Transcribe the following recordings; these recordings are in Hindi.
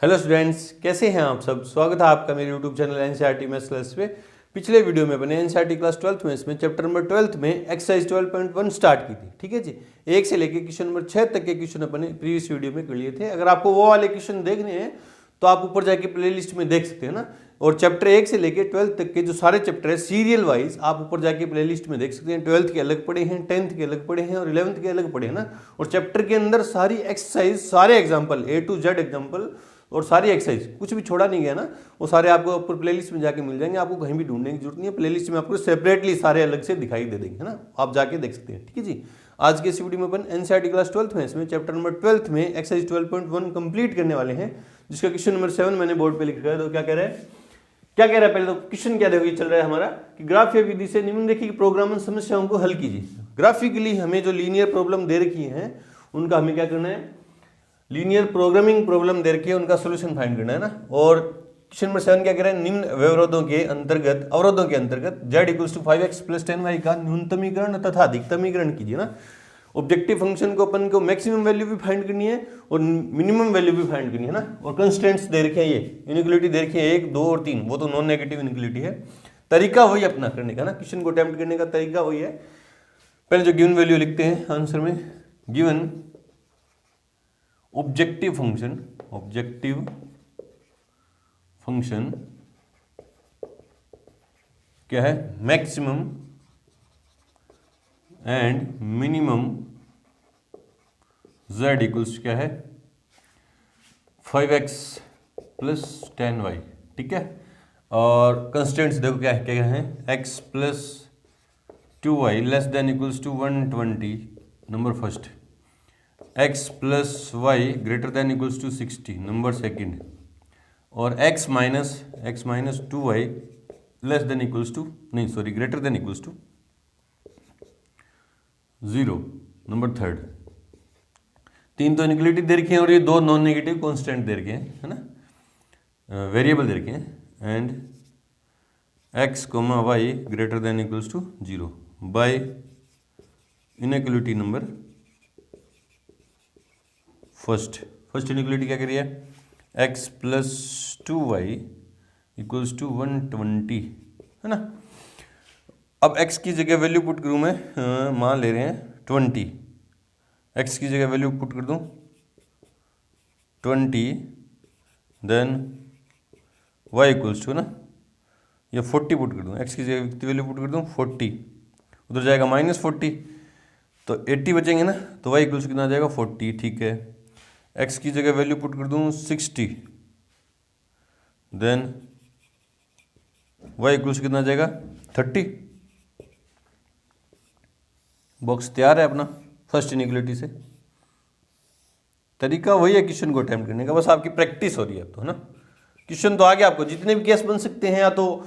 हेलो स्टूडेंट्स, कैसे हैं आप सब। स्वागत है आपका मेरे YouTube channel NCERT maths class पे। पिछले वीडियो में बने एनसीईआरटी क्लास 12th में इसमें चैप्टर नंबर 12th में एक्सरसाइज 12.1 स्टार्ट की थी। ठीक है जी, 1 से लेकर क्वेश्चन नंबर 6 तक के क्वेश्चन अपने प्रीवियस वीडियो में कर लिए थे। अगर आपको वो वाले क्वेश्चन देखने हैं तो आप ऊपर जाके प्ले लिस्ट में देख सकते हैं ना। और चैप्टर 1 से लेकर 12th तक के जो सारे चैप्टर है सीरियल वाइज आप ऊपर जाके प्ले लिस्ट में देख सकते हैं। 12th के अलग पड़े हैं, 10th के अलग पड़े हैं और 11th के अलग पड़े हैं ना। और चैप्टर के अंदर सारी एक्सरसाइज, सारे example A to Z example और सारी एक्सरसाइज, कुछ भी छोड़ा नहीं गया ना। वो सारे आपको ऊपर प्लेलिस्ट में जाके मिल जाएंगे, आपको कहीं भी ढूंढने की जरूरत नहीं है। प्लेलिस्ट में आपको सेपरेटली सारे अलग से दिखाई दे देंगे, है ना, आप जाके देख सकते हैं। ठीक है जी, आज के इस वीडियो में अपन एनसीईआरटी क्लास 12th में इसमें चैप्टर नंबर 12th में एक्सरसाइज 12.1 कंप्लीट करने वाले हैं, जिसका क्वेश्चन नंबर 7 मैंने बोर्ड पे लिखा है। तो क्या कह रहा है, पहले तो क्वेश्चन क्या देखो, ये चल रहा है हमारा कि ग्राफ या विधि से निम्नलिखित प्रोग्रामिंग समस्याओं को हल कीजिए। ग्राफिकली हमें जो लीनियर प्रॉब्लम दे रखी है उनका हमें क्या करना है, लीनियर प्रोग्रामिंग प्रॉब्लम दे रखी है, उनका सोल्यूशन फाइंड करना है ना। और क्वेश्चन नंबर 7 क्या कह रहा है, निम्न अवरोधों के अंतर्गत z equals to 5x plus 10y का न्यूनतमीकरण तथा अधिकतमीकरण कीजिए ना। ऑब्जेक्टिव फंक्शन को अपन को मैक्सिमम वैल्यू भी फाइंड करनी है और मिनिमम वैल्यू भी फाइंड करनी है ना। और कंस्टेंट्स दे रखे हैं, ये इनइक्वालिटी दे रखी है 1, 2 और 3, वो तो नॉन नेगेटिव इनइक्वालिटी है। तरीका वही अपना करने का ना, क्वेश्चन को अटेम्प्ट करने का तरीका वही है। पहले जो गिवन वैल्यू लिखते हैं आंसर में, गिवन ऑब्जेक्टिव फंक्शन क्या है, maximum and minimum z equals क्या है 5x प्लस 10y। ठीक है, और कंस्टेंट्स देखो क्या है, x plus 2y less than equals to 120 number first, x plus y greater than equals to 60 number second, और x minus 2y less than equals to greater than equals to 0 number third. 3 तो इनइक्वालिटी दे रखी है और ये 2 नॉन नेगेटिव कांस्टेंट दे रखे हैं, है ना, वेरिएबल दे रखे हैं। And x, y greater than equals to 0 by inequality number first inequality क्या करिए, x plus 2y equals to 120, है ना। अब x की जगह वैल्यू पुट करूँ मैं, मान ले रहे हैं 20, x की जगह वैल्यू पुट कर दूँ 20, देन y इक्वल्स टू ना, या 40 पुट कर दूँ, x की जगह वैल्यू पुट कर दूँ 40, उधर जाएगा -40 तो 80 बचेंगे ना, तो y इक्वल्स कितना आ जाएगा 40। ठीक है, x की जगह वैल्यू पुट कर दूँ 60, देन y इक्वल्स कितना आ जाएगा 30। बॉक्स तैयार है अपना फर्स्ट इनइक्वालिटी से। तरीका वही है क्वेश्चन को अटेम्प्ट करने का, बस आपकी प्रैक्टिस हो रही है अब तो, है ना। क्वेश्चन तो आगे आपको जितने भी केस बन सकते हैं, या तो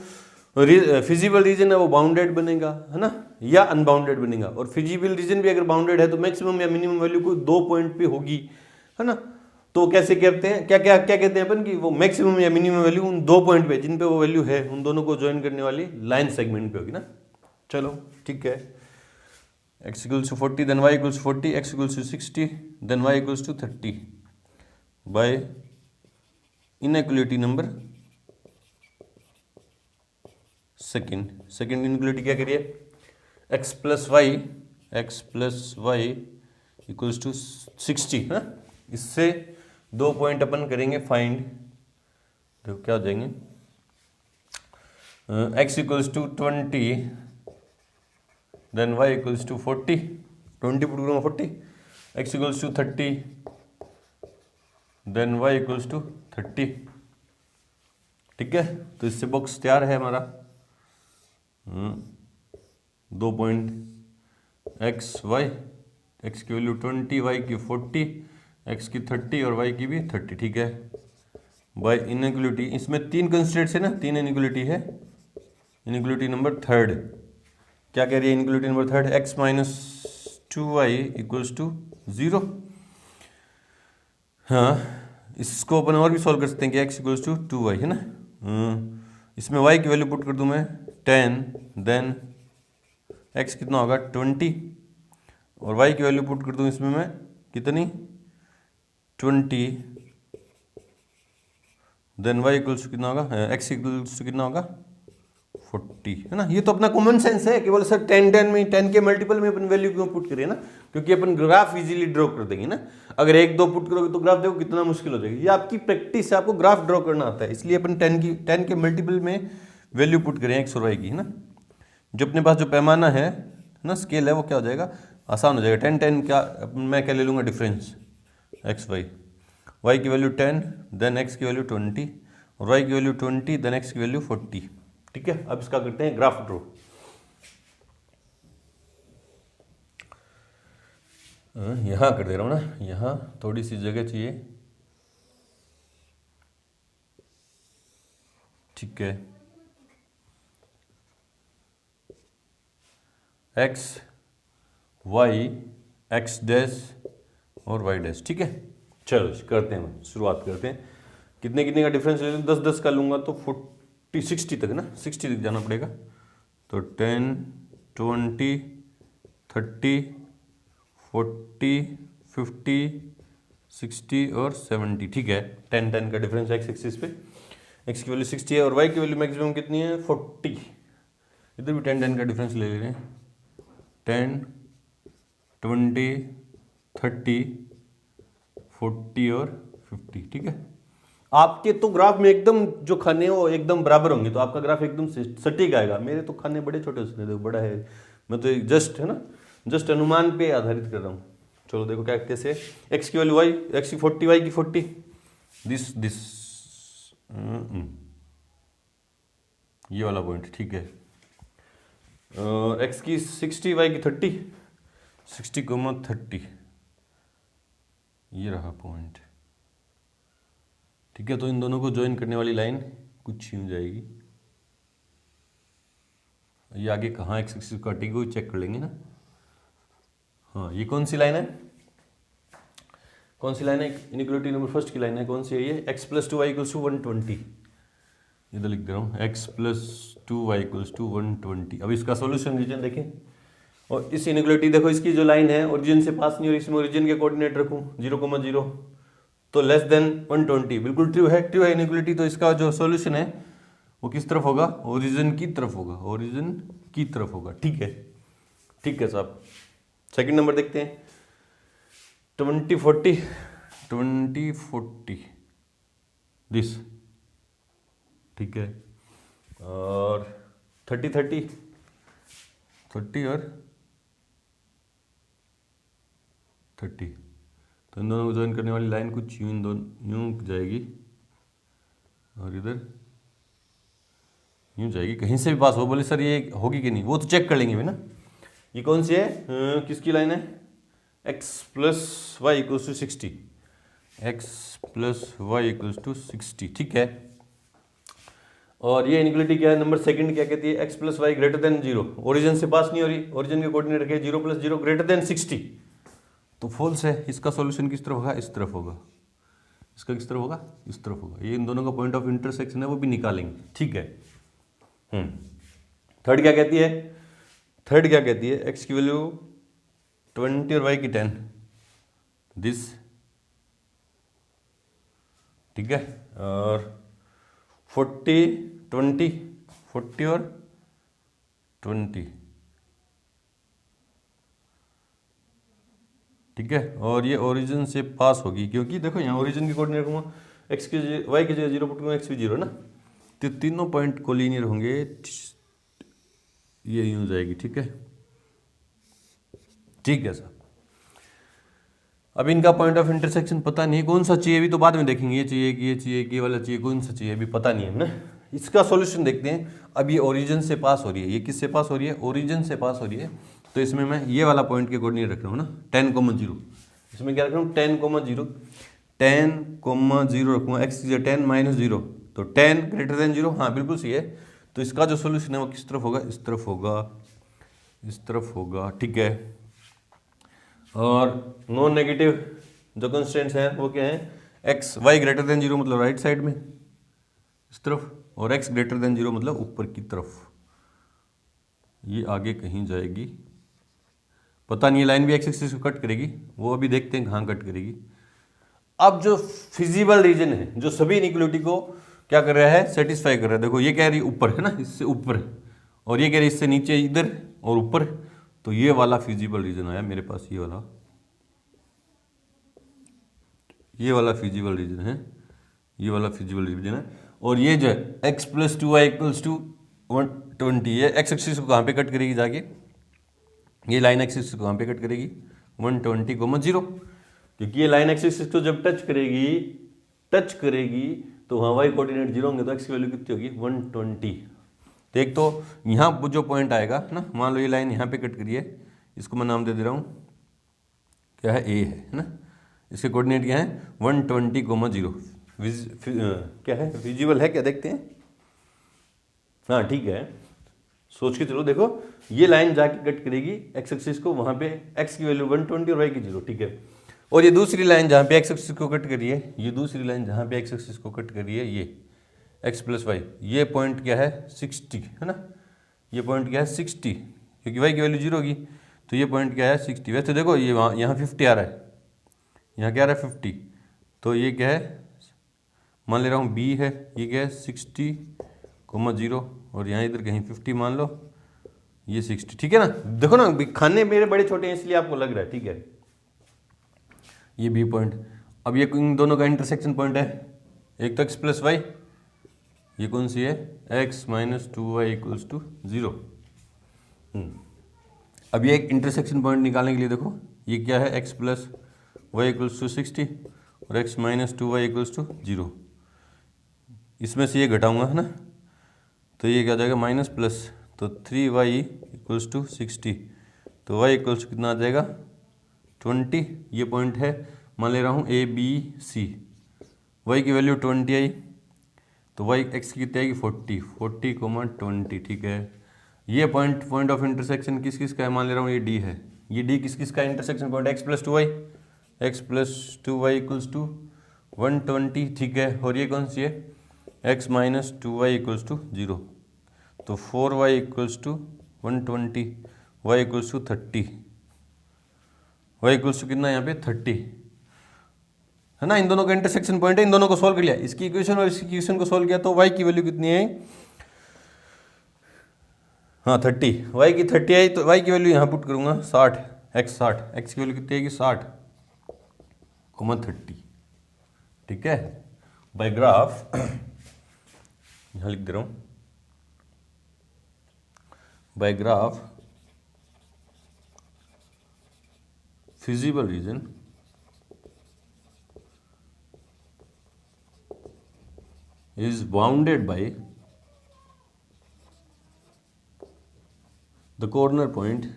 फिजिबल रीजन है वो बाउंडेड बनेगा, है ना, या अनबाउंडेड बनेगा। और फिजिबल रीजन भी अगर बाउंडेड है तो मैक्सिमम या मिनिमम वैल्यू को 2 पॉइंट पे होगी, है ना। तो कैसे कहते हैं, क्या कहते हैं अपन कि वो मैक्सिमम या मिनिमम वैल्यू उन 2 पॉइंट पे जिन पे वो वैल्यू है उन दोनों को ज्वाइन करने वाली लाइन सेगमेंट पे होगी ना। चलो ठीक है, x equals to 40, then y equals to 40, x equals to 60, then y equals to 30 by inequality number second inequality क्या करिए, x plus y equals to 60, है। इससे 2 पॉइंट अपन करेंगे फाइंड, देखो क्या हो जाएंगे, x equals to 20, then y equals to 40, 20 put करूँगा 40, x equals to 30, then y equals to 30। ठीक है, तो इससे बॉक्स तैयार है हमारा। 2 पॉइंट x की वैल्यू 20, y की 40, x की 30 और y की भी 30। ठीक है, बाय इनइक्वालिटी, इसमें 3 कंस्ट्रेंट्स है ना, 3 इनइक्वालिटी है। इनइक्वालिटी नंबर थर्ड क्या कह रही है, inequality number third, x minus 2y equals to 0। हाँ, इसको अपन और भी सॉल्व कर सकते हैं कि x इक्वल्स टू 2y, है ना। इसमें y की वैल्यू पुट कर दूं मैं 10, देन x कितना होगा 20, और y की वैल्यू पुट कर दूं इसमें मैं कितनी 20, देन वाई इक्वल्स टू कितना होगा, एक्स इक्वल्स टू कितना होगा 40, है ना। ये तो अपना कॉमन सेंस है कि बोले सर 10 में 10 के मल्टीपल में अपन वैल्यू क्यों पुट करें ना, क्योंकि अपन ग्राफ इजीली ड्रॉ कर देंगे ना। अगर 1 2 पुट करोगे तो ग्राफ देखो कितना मुश्किल हो जाएगी। ये आपकी प्रैक्टिस है, आपको ग्राफ ड्रॉ करना आता है, इसलिए अपन 10 के मल्टीपल में वैल्यू पुट करें एक्स और वाई की, है ना। जो अपने पास जो पैमाना है ना, स्केल है, वो क्या हो जाएगा, आसान हो जाएगा। 10 क्या, मैं क्या ले लूँगा डिफरेंस एक्स वाई की वैल्यू 10, देन एक्स की वैल्यू 20 और वाई की वैल्यू 20, देन एक्स की वैल्यू 40। ठीक है, अब इसका करते हैं ग्राफ ड्रॉ। यहाँ कर दे रहा हूँ ना, यहाँ थोड़ी सी जगह चाहिए। ठीक है, एक्स वाई एक्स डैश और वाई डैश। ठीक है, चलो करते हैं, शुरुआत करते हैं। कितने कितने का डिफरेंस ले लूँ, 10 10 का लूँगा तो 40 60 तक ना, 60 तक जाना पड़ेगा। तो 10 20 30 40 50 60 और 70। ठीक है, 10 का डिफरेंस एक्स एक्सिस पे, एक्स की वैल्यू 60 है और वाई की वैल्यू मैक्सिमम कितनी है 40। इधर भी 10 का डिफरेंस ले रहे हैं, 10 20 30 40 और 50। ठीक है, आपके तो ग्राफ में एकदम जो खाने वो एकदम बराबर होंगे तो आपका ग्राफ एकदम सटीक आएगा। मेरे तो खाने बड़े छोटे हो सकते, देखो बड़ा है, मैं तो जस्ट है ना, जस्ट अनुमान पे आधारित कर रहा हूँ। चलो देखो क्या कैसे, एक्स की वैल्यू वाई, एक्स की 40 वाई की 40, दिस ये वाला पॉइंट। ठीक है, एक्स की 60 वाई की 30, 60,30, ये रहा पॉइंट। ठीक है, तो इन दोनों को ज्वाइन करने वाली लाइन कुछ यूं जाएगी। ये आगे कहाँ एक्स एक्सिस काटेगी वो चेक कर लेंगे ना। हाँ, ये कौन सी लाइन है, कौन सी लाइन है, इनइक्वालिटी नंबर फर्स्ट की लाइन है, कौन सी है ये, x plus 2 y equals to 120। इधर लिख दे रहा हूँ, x plus 2 y equals to 120। अब इसका सॉल्यूशन रीजन देखें, और इस इनइक्वालिटी देखो, इसकी जो लाइन है ओरिजिन से पास नहीं हो रही, इसमें ओरिजिन के कोऑर्डिनेट रखूँ 0,0 तो लेस देन 120, बिल्कुल ट्रू है, ट्रू है इनइक्वालिटी। तो इसका जो सॉल्यूशन है वो किस तरफ होगा, ओरिजिन की तरफ होगा, ओरिजिन की तरफ होगा। ठीक है, ठीक है साहब। सेकंड नंबर देखते हैं, 20 40 दिस। ठीक है, और 30 30 30 और 30, तो इन दोनों को ज्वाइन करने वाली लाइन कुछ यूं यूं जाएगी और इधर यूं जाएगी, कहीं से भी पास हो। बोले सर ये होगी कि नहीं, वो तो चेक कर लेंगे भी ना। ये कौन सी है, किसकी लाइन है, x plus y equals to 60, x plus y equals to 60। ठीक है, और ये इनइक्वालिटी क्या है, नंबर सेकंड क्या कहती है, x plus y greater than 0, origin से पास नहीं हो रही, ओरिजिन के कोऑर्डिनेट रखे 0 + 0 ग्रेटर देन 60, तो फॉल्स है। इसका सॉल्यूशन किस तरफ होगा, इस तरफ होगा। इसका किस तरफ होगा, इस तरफ होगा। ये इन दोनों का पॉइंट ऑफ इंटरसेक्शन है, वो भी निकालेंगे। ठीक है, थर्ड क्या कहती है, थर्ड क्या कहती है, एक्स की वैल्यू 20 और वाई की 10, दिस। ठीक है, और 40 20 40 और 20। ठीक है, और ये ओरिजिन से पास होगी, क्योंकि देखो यहाँ ओरिजिन की कोऑर्डिनेट रखूँगा, एक्स की वाई की जगह 0 पुट करूँगा, एक्स भी 0 ना, तो तीनों पॉइंट कोलिनियर होंगे, ये यूं जाएगी। ठीक है, ठीक है साहब। अब इनका पॉइंट ऑफ इंटरसेक्शन पता नहीं कौन सा चाहिए, अभी तो बाद में देखेंगे, ये चाहिए कि ये चाहिए कि ये वाला चाहिए, कौन सा चाहिए अभी पता नहीं है ना। इसका सॉल्यूशन देखते हैं। अब ये ओरिजिन से पास हो रही है, ये किससे पास हो रही है, ओरिजिन से पास हो रही है, तो इसमें मैं ये वाला पॉइंट के कोऑर्डिनेट रख रहा हूँ ना, 10,0। इसमें क्या रख रहा हूँ, 10,0 10,0 रखूँगा, एक्स 10 - 0, तो 10 ग्रेटर देन 0। हाँ बिल्कुल सही है। तो इसका जो सोल्यूशन है वो किस तरफ होगा, इस तरफ होगा, इस तरफ होगा। ठीक है, और नॉन नेगेटिव जो कंस्टेंट्स हैं वो क्या है, एक्स वाई ग्रेटर देन 0 मतलब राइट साइड में इस तरफ, और एक्स ग्रेटर देन 0 मतलब ऊपर की तरफ। ये आगे कहीं जाएगी, पता नहीं, लाइन भी एक्स एक्सिस को कट करेगी, वो अभी देखते हैं कहाँ कट करेगी। अब जो फिजिबल रीजन है, जो सभी इनइक्वालिटी को क्या कर रहा है, सेटिस्फाई कर रहा है। देखो ये कह रही ऊपर है ना, इससे ऊपर है, और ये कह रही इससे नीचे इधर और ऊपर, तो ये वाला फिजिबल रीजन आया मेरे पास, ये वाला फिजिबल रीजन है, ये वाला फिजिबल रीजन है। और ये जो है x + 2y = 120, ये x एक्सिस को कहाँ पे कट करेगी जाके, ये लाइन एक्सिस को कहाँ पे कट करेगी 120, 0, क्योंकि ये लाइन एक्सिस को जब टच करेगी तो वहाँ y कोऑर्डिनेट 0 होंगे, तो x की वैल्यू कितनी होगी 120। तो एक तो यहाँ जो पॉइंट आएगा ना, मान लो ये लाइन यहाँ पे कट करी है, इसको मैं नाम दे दे रहा हूँ, क्या है, a है ना, इसके कोऑर्डिनेट क्या है 120, 0। क्या है, विजिबल है क्या, देखते हैं। हाँ ठीक है, सोच के चलो। देखो ये लाइन जाके कट करेगी एक्स एक्सिस को, वहाँ पे x की वैल्यू 120 और y की 0, ठीक है। और ये दूसरी लाइन जहाँ पे x एक्सिस को कट करी है, ये दूसरी लाइन जहाँ पे x एक्सिस को कट करी है, ये x + y, ये पॉइंट क्या है 60 है ना, ये पॉइंट क्या है 60, क्योंकि y की वैल्यू 0 होगी, तो ये पॉइंट क्या है 60। वैसे देखो ये वहाँ यहाँ 50 आ रहा है, यहाँ क्या आ रहा है 50, तो ये क्या है, मान ले रहा हूँ b है, ये क्या है 60, 0, और यहाँ इधर कहीं 50 मान लो, ये 60, ठीक है ना। देखो ना खाने मेरे बड़े छोटे हैं इसलिए आपको लग रहा है, ठीक है। ये b पॉइंट, अब ये इन दोनों का इंटरसेक्शन पॉइंट है, एक तो x + y, ये कौन सी है x - 2y = 0। अब ये एक इंटरसेक्शन पॉइंट निकालने के लिए देखो ये क्या है x + y = 60 और x - 2y = 0, इसमें से ये घटाऊंगा है ना, तो ये क्या हो जाएगा माइनस प्लस, तो 3y = 60, तो y इक्वल्स कितना आ जाएगा 20। ये पॉइंट है, मान ले रहा हूँ a b c, y की वैल्यू 20 आई, तो y x की कितनी आएगी 40, 20, ठीक है। ये पॉइंट ऑफ इंटरसेक्शन किस किस का है, मान ले रहा हूँ ये d है, ये d किस किस का इंटरसेक्शन पॉइंट, x + 2y, = 120, ठीक है। और ये कौन सी है x - 2y = 0, तो 4y = 120, y = 30, y = कितना यहाँ पे 30 है ना। इन दोनों का इंटरसेक्शन पॉइंट है, इन दोनों को सोल्व कर लिया, इसकी इक्वेशन और इसकी इक्वेशन को सोल्व किया, तो y की वैल्यू कितनी है, हाँ 30, y की 30 आई, तो y की वैल्यू यहाँ पुट करूँगा 60, x की वैल्यू कितनी आएगी 60, 30, ठीक है। बाय ग्राफ यहाँ लिख दे रहा हूँ, by graph feasible region is bounded by the corner point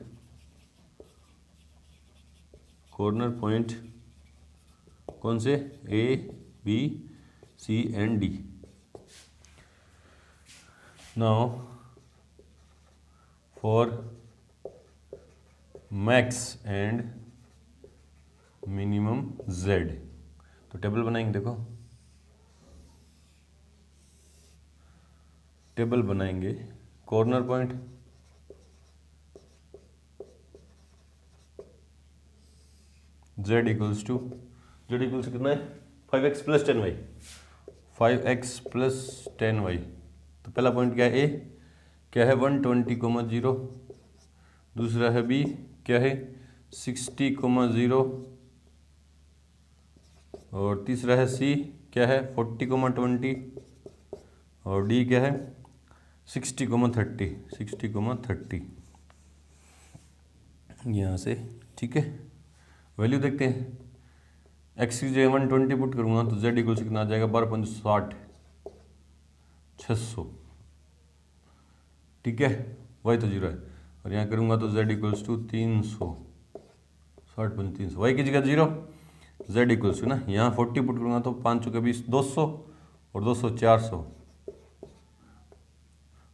कौन से A, B, C and D। Now for max and minimum z, तो टेबल बनाएंगे, देखो टेबल बनाएंगे, कॉर्नर पॉइंट z इक्वल्स कितना है 5x + 10y, 5x + 10y, तो पहला पॉइंट क्या है a, क्या है 120, 0, दूसरा है b, क्या है 60, 0, और तीसरा है C, क्या है 40, 20, और D क्या है 60, 30 यहाँ से, ठीक है। वैल्यू देखते हैं, x की जगह 120 पुट करूँगा तो z इक्वल कितना आ जाएगा 12, 600, ठीक है, y तो 0 है, और यहाँ करूँगा तो z इक्वल्स टू 300, 60, 300, y की जगह 0, z इक्वल्स टू ना, यहाँ 40 पुट करूँगा तो 5 × 20, 200, और 200 400,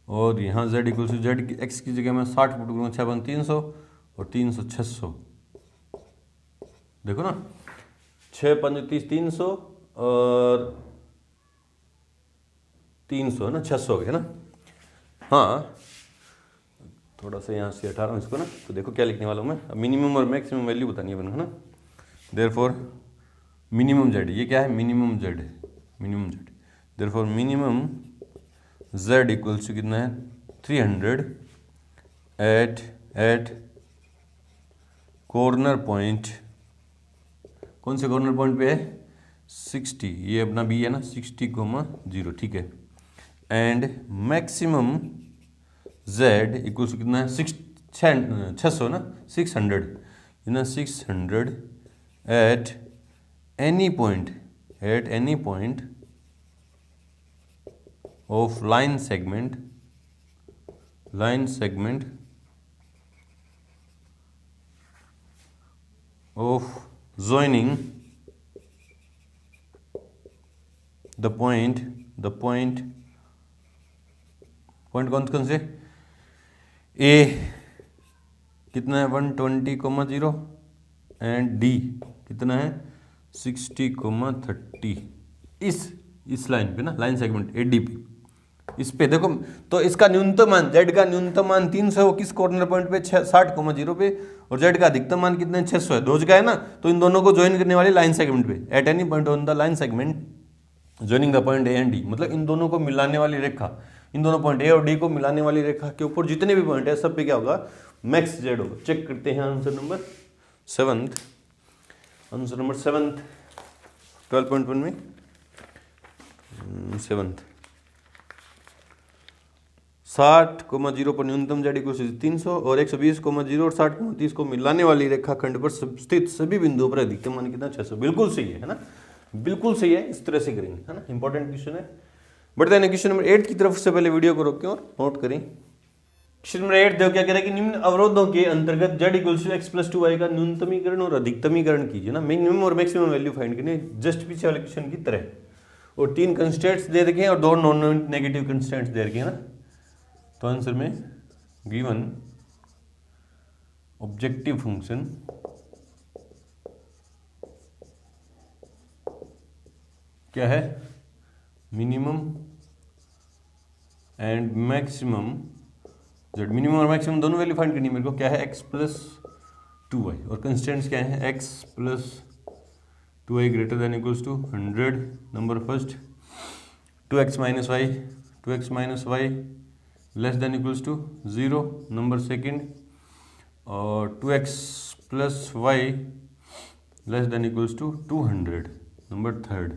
और यहाँ z equals to z x की जगह मैं 60 पुट करूँगा, 6 × 300, और 300 600, देखो ना 6 × 5 = 300 और 300 है ना, 600 है ना। हाँ थोड़ा सा यहाँ से हटा रहा हूँ इसको ना, तो देखो क्या लिखने वाला हूँ मैं, अब मिनिमम और मैक्सिमम वैल्यू बतानी है बना, है ना। देयरफॉर मिनिमम z, ये क्या है मिनिमम z है, minimum z, therefore minimum z equals to कितना है 300 एट कॉर्नर पॉइंट। कौन से कॉर्नर पॉइंट पे है 60, ये अपना बी है ना 60,0, ठीक है। And maximum z equals to कितना है 600 ना 600 ना 600 at any point of line segment of joining the point कौन से A कितना है 120,0 एंड D कितना है 60,30 इस लाइन पे ना, लाइन सेगमेंट ADP इस पे देखो। तो इसका न्यूनतम मान z का न्यूनतम मान 300 है, वो किस कॉर्नर पॉइंट पे 60,0 पे, और z का अधिकतम मान कितना है 600 है, दो जगह है ना। तो इन दोनों को ज्वाइन करने वाली लाइन सेगमेंट पे eight any point on the line segment joining the point A and D, मतलब इन दोनों को मिलाने वाली रेखा, इन दोनों पॉइंट A और D को मिलाने वाली रेखा के ऊपर जितने भी पॉइंट है सब पे क्या होगा मैक्स z होगा। चेक करते हैं आंसर नंबर 7th 12.1 में 7th 60,0 पर न्यूनतम z इक्वल 300 और 120,0 और 60,30 को मिलाने वाली रेखाखंड पर स्थित सभी बिंदुओं पर अधिकतम मान कितना 600। बिल्कुल सही है ना, बिल्कुल सही है, इस तरह से करेंगे है ना। इंपॉर्टेंट क्वेश्चन है। बढ़ते हैं क्वेश्चन नंबर 8 की तरफ। से पहले वीडियो को रोकें और नोट करें। क्वेश्चन नंबर 8 देखो क्या कह रहा है कि निम्न अवरोधों के अंतर्गत z equal to x + 2y का न्यूनतमीकरण और अधिकतमीकरण कीजिए ना, मिनिमम और मैक्सिमम वैल्यू फाइंड करनी, जस्ट पीछे वाले क्वेश्चन की तरह। और 3 कंस्ट्रेंट्स दे रखे हैं और 2 नॉन नेगेटिव कंस्ट्रेंट्स दे रखे हैं ना। तो आंसर में गिवन ऑब्जेक्टिव फंक्शन क्या है minimum and maximum z, minimum और मैक्सिमम दोनों वैल्यू फाइंड करनी है मेरे को। क्या है x + 2y और कंस्टेंट्स क्या है x + 2y greater than equals to 100 number first, 2x - y less than equals to 0 number second, और 2x + y less than equals to 200 number third.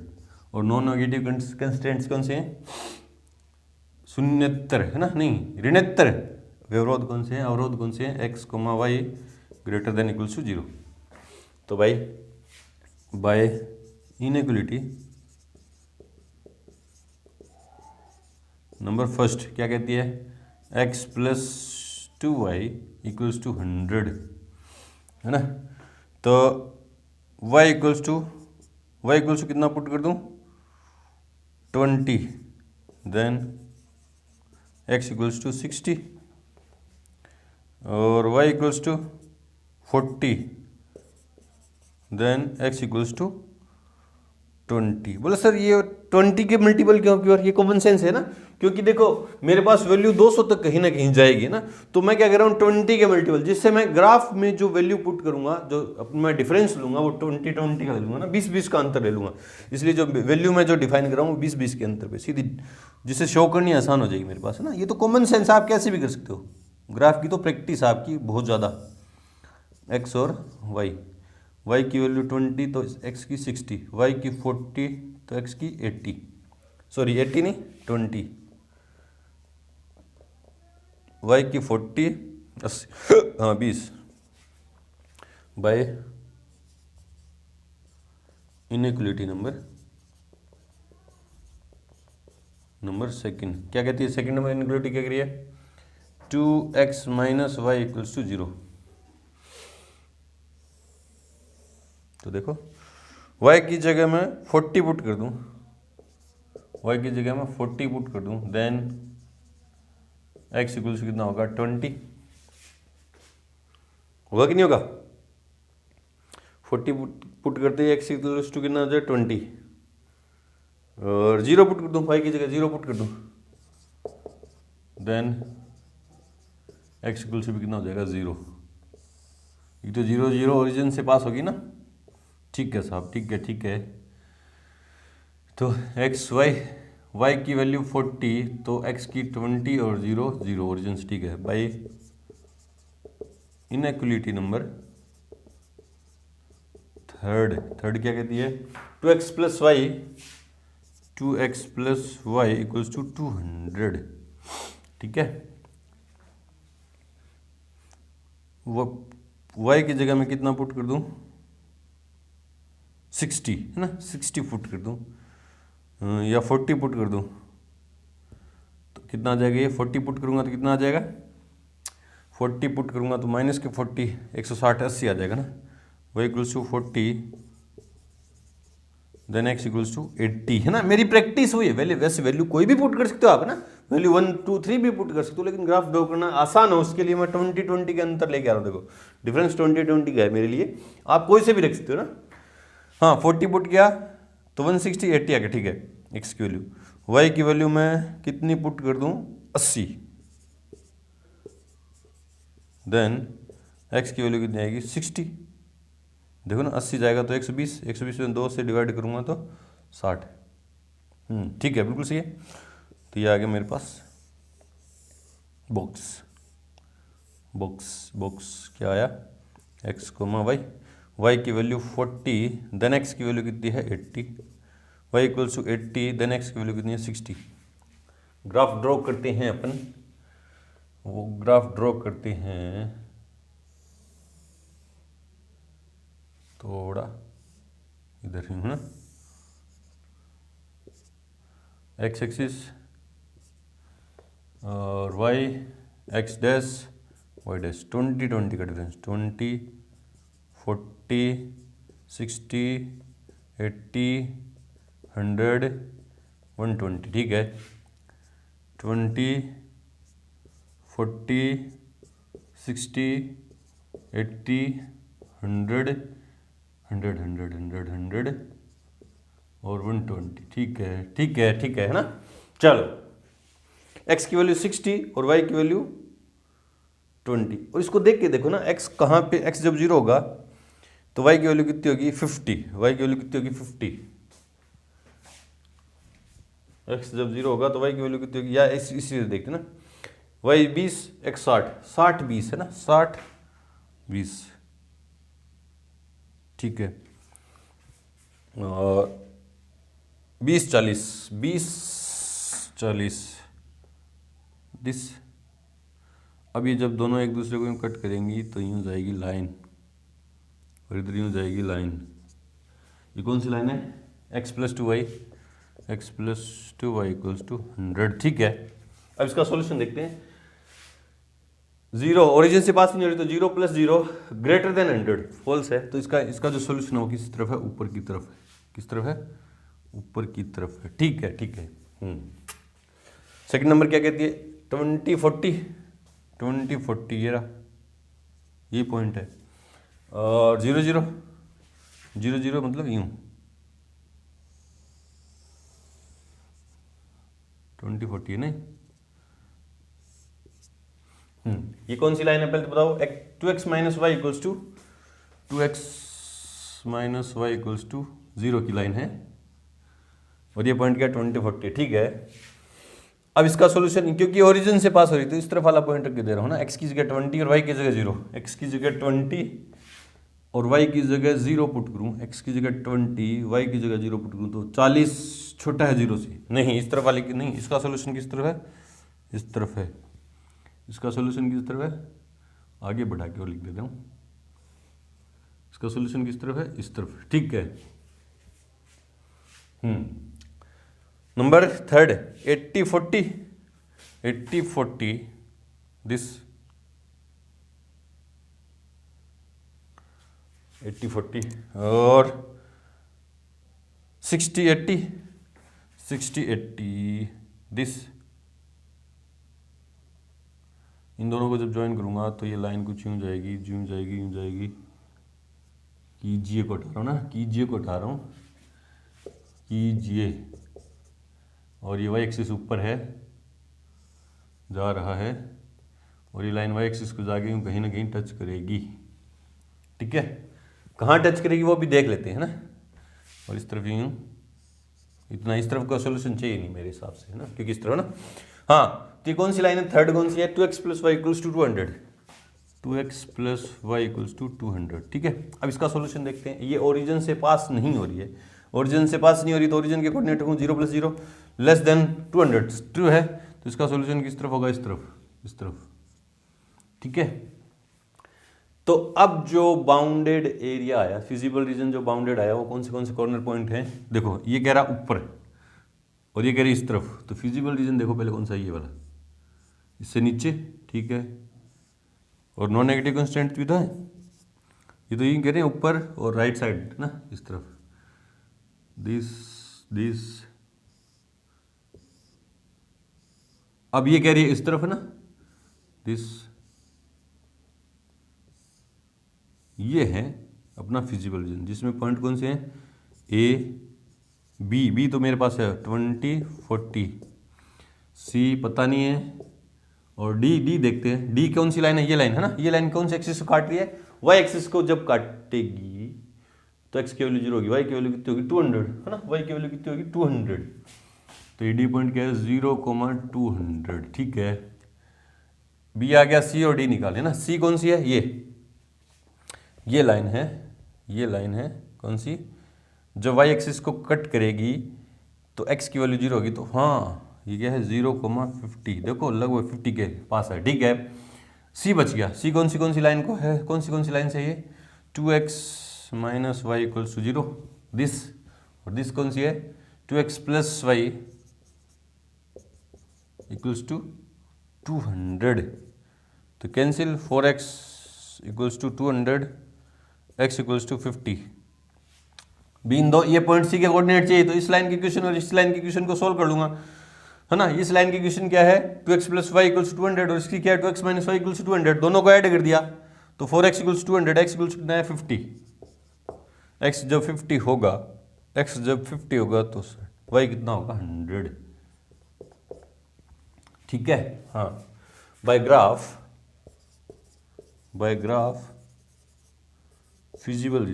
और नॉन नेगेटिव कंस्टेंट्स कौन से हैं शून्येतर है ना, नहीं ऋणोत्तर। अवरोध कौन से हैं x, y greater than equals to 0। तो भाई बाय इनइक्वलिटी नंबर फर्स्ट क्या कहती है x + 2y इक्वल्स टू 100 है ना। तो y इक्वल्स टू कितना पुट कर दूं 20, देन x इक्वल्स टू 60 और y equals to 40, then x equals to 20। बोले सर ये 20 के मल्टीपल क्यों क्यों, ये कॉमन सेंस है ना, क्योंकि देखो मेरे पास वैल्यू 200 तक कहीं ना कहीं जाएगी ना, तो मैं क्या कर रहा हूँ 20 के मल्टीपल, जिससे मैं ग्राफ में जो वैल्यू पुट करूंगा, जो मैं डिफरेंस लूंगा वो 20 का लूंगा ना, 20 का अंतर ले लूंगा। इसलिए जो वैल्यू मैं जो डिफाइन कर रहा हूँ 20 के अंतर पे सीधी, जिससे शो करनी आसान हो जाएगी मेरे पास है ना। ये तो कॉमन सेंस आप कैसे भी कर सकते हो, ग्राफ की तो प्रैक्टिस आपकी बहुत ज़्यादा। एक्स और y की वैल्यू 20 तो x की 60, y की 40 तो x की 80, सॉरी 80 नहीं 20, y की 40 80 हाँ 20 बाय इनइक्वलिटी नंबर सेकंड। क्या कहती है सेकंड नंबर इनइक्वलिटी, क्या कह रही है 2x - y इक्वल्स टू 0। तो देखो y की जगह मैं 40 पुट कर दूं, देन x इक्वल्स कितना होगा 20, होगा कि नहीं होगा। 40 पुट करते ही x इक्वल्स टू कितना हो जाए 20, और 0 पुट कर दूं, y की जगह 0 पुट कर दूं, देन x इक्वल्स भी कितना हो जाएगा 0। ये तो 0 0 ओरिजिन से पास होगी ना। ठीक है साहब, ठीक है। तो x y y की वैल्यू 40 तो x की 20 और 0 0 ओरिजिन ठीक है। बाई इनइक्वलिटी नंबर थर्ड क्या कहती है, 2x plus y equals to 200। ठीक है, वो y की जगह में कितना पुट कर दूं, 60 है ना, 60 पुट कर दूं या 40 पुट कर दूं तो कितना आ जाएगा, ये 40 पुट करूंगा तो कितना आ जाएगा, 40 पुट करूंगा तो माइनस के 40 160 80 आ जाएगा ना। y equals to 40 then x equals to 80 है ना। मेरी प्रैक्टिस हुई है, वैसे वैल्यू कोई भी पुट कर सकते हो आप ना, वैल्यू 1 2 3 भी पुट कर सकते हो, लेकिन ग्राफ ड्रॉ करना आसान हो उसके लिए मैं 20 के अंतर लेके आ रहा हूँ। देखो डिफरेंस 20 का है मेरे लिए, आप कोई से भी रख सकते हो ना। हाँ 40 पुट किया तो 160 80 आ गया। ठीक है, x की वैल्यू, y की वैल्यू मैं कितनी पुट कर दूं, 80, देन x की वैल्यू कितनी आएगी, 60। देखो ना 80 जाएगा तो 120, 120 में 2 से डिवाइड करूंगा तो 60। ठीक है, बिल्कुल सही है। तो ये आ गया मेरे पास बॉक्स क्या आया, x, y की वैल्यू 40 देन x की वैल्यू कितनी है 80, y equals to 80 then x की वैल्यू कितनी है 60। ग्राफ ड्रॉ करते हैं अपन, वो ग्राफ ड्रॉ करते हैं थोड़ा इधर ही हूँ ना, x एक्सिस और y x dash y dash, 20 का डिफरेंस, 20 40 60 80 100 120। ठीक है, 20 40 60 80 100 100 और 120। ठीक है ना। चलो x की वैल्यू 60 और y की वैल्यू 20, और इसको देख के देखो ना, x कहाँ पे, x जब 0 होगा तो y की वैल्यू कितनी होगी 50, y की वैल्यू कितनी होगी 50, x जब 0 होगा तो y की वैल्यू कितनी होगी, या इसी देखते ना, y 20 x 60 60 20 है ना, 60 20। ठीक है, और 20 40 दिस। अब ये जब दोनों एक दूसरे को कट करेंगी तो यूँ जाएगी लाइन, और इधर यूँ जाएगी लाइन। ये कौन सी लाइन है, x plus 2y equals to 100। ठीक है, अब इसका सॉल्यूशन देखते हैं। 0 ओरिजिन से पास नहीं हो रही तो 0 प्लस 0 ग्रेटर देन 100 फॉल्स है, तो इसका जो सॉल्यूशन है वो किस तरफ है, ऊपर की तरफ है। किस तरफ है, ऊपर की तरफ है। ठीक है सेकंड नंबर क्या कहती है, 20 40 ये रहा, ये पॉइंट है, और 0 0 मतलब यूं 20 40 है नहीं। ये कौन सी लाइन है पहले तो बताओ, 2x minus y equals to 0 की लाइन है, और ये पॉइंट क्या 20 40। ठीक है, अब इसका सॉल्यूशन, क्योंकि ओरिजिन से पास हो रही तो इस तरफ वाला पॉइंट रख के दे रहा हूँ ना, x की जगह 20 और y की जगह 0, x की जगह 20 और y की जगह 0 पुट करूँ, x की जगह 20 y की जगह 0 पुट करूँ तो 40 छोटा है 0 से, नहीं इस तरफ वाले की नहीं। इसका सॉल्यूशन किस तरफ है, इस तरफ है। इसका सॉल्यूशन किस तरफ है, आगे बढ़ा के और लिख देता हूँ, इसका सॉल्यूशन किस तरफ है, इस तरफ। ठीक है, नंबर थर्ड 80 40 दिस 80 40 और 60 80 दिस। इन दोनों को जब ज्वाइन करूँगा तो ये लाइन कुछ यूँ जाएगी, यूँ जाएगी। कीजिए को हटा रहा हूँ ना, कीजिए, और ये वाई एक्सिस ऊपर है, जा रहा है, और ये लाइन वाई एक्सिस को जाके यूँ कहीं ना कहीं टच करेगी। ठीक है, कहाँ टच करेगी वो भी देख लेते हैं ना, और इस तरफ यूँ इतना इस तरफ का सोल्यूशन चाहिए नहीं मेरे हिसाब से, है ना, क्योंकि इस तरफ ना। हाँ, तो ये कौन सी लाइन है, थर्ड कौन सी है, 2x plus y equals to 200, 2x plus y equals to 200, ठीक है। अब इसका सोल्यूशन देखते हैं। ये ओरिजिन से पास नहीं हो रही है, ओरिजिन से पास नहीं हो रही तो ओरिजिन के कोऑर्डिनेट होंगे 0 प्लस 0 लेस देन 200, ट्रू है, तो इसका सोल्यूशन किस तरफ होगा, इस तरफ, इस तरफ, ठीक है। तो अब जो बाउंडेड एरिया आया, फिजिबल रीजन जो बाउंडेड आया, वो कौन से कॉर्नर पॉइंट हैं, देखो ये कह रहा ऊपर और ये कह रही इस तरफ, तो फिजिबल रीजन देखो पहले कौन सा, ये वाला, इससे नीचे, ठीक है, और नॉन नेगेटिव कंस्टेंट भी तो है, ये तो ये कह रहे हैं ऊपर और राइट साइड ना, इस तरफ, दिस अब ये कह रही है इस तरफ है ना, दिस, ये है अपना फिजिबल रीजन, जिसमें पॉइंट कौन से हैं, ए बी तो मेरे पास है 20 40, सी पता नहीं है, और डी देखते हैं, डी कौन सी लाइन है, ये लाइन है ना, ये लाइन कौन से एक्सिस को काट रही है, वाई एक्सिस को जब काटेगी तो एक्स की वैल्यू 0 होगी, वाई की वैल्यू कितनी होगी 200, है ना, वाई की वैल्यू कितनी होगी 200, तो ये डी पॉइंट क्या है 0,200, ठीक है। बी आ गया, सी और डी निकाले ना, सी कौन सी है, ये लाइन है, ये लाइन है कौन सी, जब वाई एक्सिस को कट करेगी तो एक्स की वैल्यू 0 होगी, तो हाँ ये क्या है 0,50, देखो लगभग 50 के पास है, ठीक है। सी बच गया, सी कौन सी लाइन को है, कौन सी लाइन से ये 2x minus y equals to 0, this, और दिस कौन सी है 2x plus y equals to 200, तो cancel, 4x equals to 200, x equals to 50, बीन दो, ये पॉइंट सी के कोऑर्डिनेट चाहिए, तो इस लाइन की क्वेश्चन और इस लाइन की क्वेश्चन को सोल्व कर लूंगा, है ना। इस लाइन की क्वेश्चन क्या है 2x plus y equals to 200, और इसकी क्या है 2x minus y equals to 200, दोनों को ऐड कर दिया तो 4x equals to 200, x equals to 50, x जब 50 होगा, x जब 50 होगा तो y कितना होगा 100, ठीक है। हाँ, by graph feasible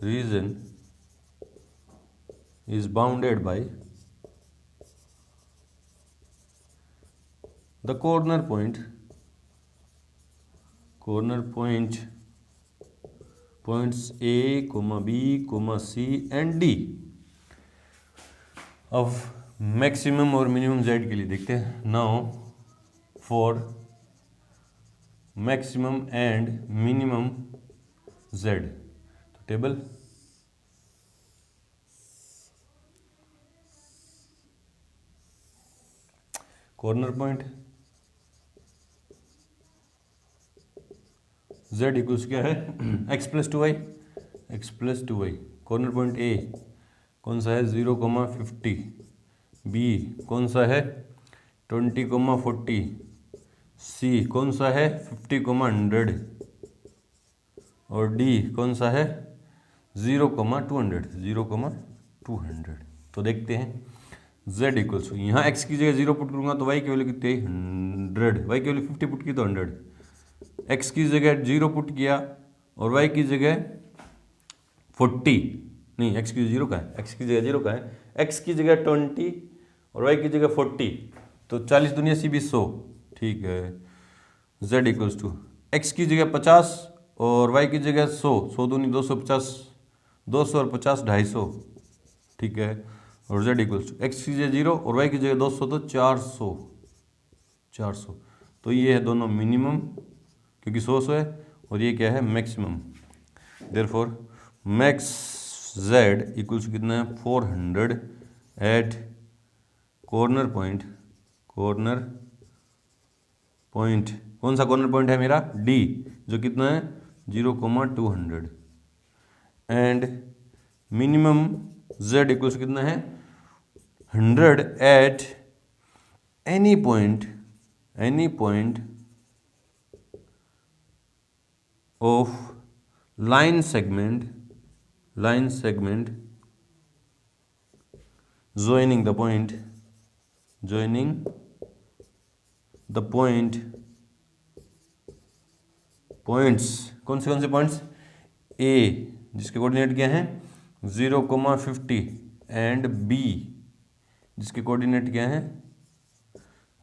region is bounded by the corner points A, B, C and D of maximum और minimum z के लिए देखते हैं। Now for maximum and minimum z, तो table corner point z equals क्या है x plus two y, corner point A कौन सा है 0,50, B कौन सा है 20,40, C कौन सा है 50,100 और D कौन सा है 0,200। तो देखते हैं z इक्वल्स, यहाँ x की जगह 0 पुट करूँगा तो y की वैल्यू कितनी है 100, y की वैल्यू 50 पुट की तो 100, x की जगह 0 पुट किया और y की जगह 40, नहीं x की 0 का है, x की जगह 0 का है, x की जगह 20 और y की जगह 40, तो 40 दुनिया सी 100, ठीक है। z इक्वल्स टू x की जगह 50 और y की जगह 100, 100 दूनी 250, 200 और 50 250, ठीक है। और z इक्वल्स टू x की जगह 0 और y की जगह 200 तो 400, तो ये है दोनों मिनिमम क्योंकि 100 है, और ये क्या है maximum, therefore max z equals कितना है 400 एट कॉर्नर पॉइंट, कौन सा कॉर्नर पॉइंट है मेरा D, जो कितना है 0,200 एंड मिनिमम z इक्वल्स कितना है 100 eight any point of line segment joining the points, कौन से पॉइंट्स A, जिसके कोऑर्डिनेट क्या हैं 0,50 एंड बी जिसके कोऑर्डिनेट क्या हैं